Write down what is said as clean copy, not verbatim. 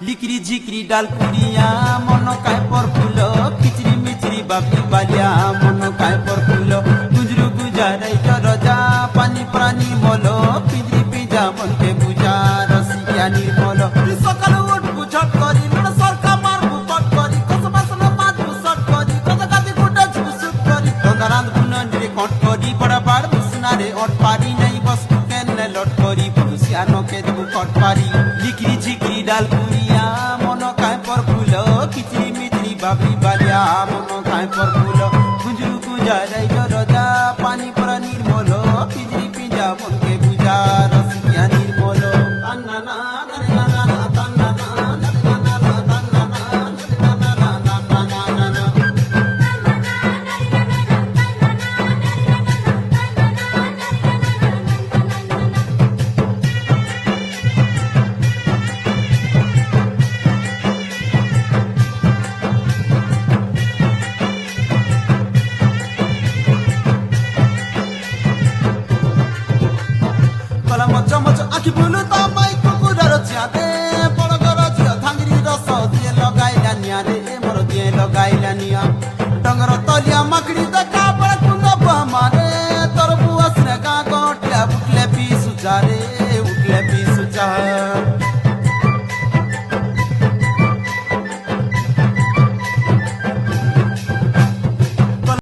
লিকরি ঝিকরি ডাল পুরিয়া মন কায় পর ফুল খিচড়ি মিচড়ি বাপি বালিয়া মন কায় পর ফুল গুজরু গুজারাই রজা পানি প্রাণী মল পিঁজরি পিজা মনকে বুঝা রসিয়া নির্মল সকাল উঠবু ঝট করি সরকা মারবু পট করি কত বাসন মারবু শট করি কত কাতি গুটা ঝুসুট করি রন্ধা রাঁধবু নন্ডরে কট করি পড়া পাড়বু সুনারে অট পারি নাই বসবু কেন লট করি পুরুষিয়া নকে দেবু কট পারি লিকরি ঝিকরি ডাল পুরিয়া মন কায় পর ফুল খিচড়ি মিচড়ি বাপি বালিয়া মন কায় পর ফুল গুজরু গুজারাই রজা পানি পরা নির্মল পিঁজরি পিঁজা মনকে বুঝা রসিয়া নির্মল কলা মচ মচ আখি ফুল তো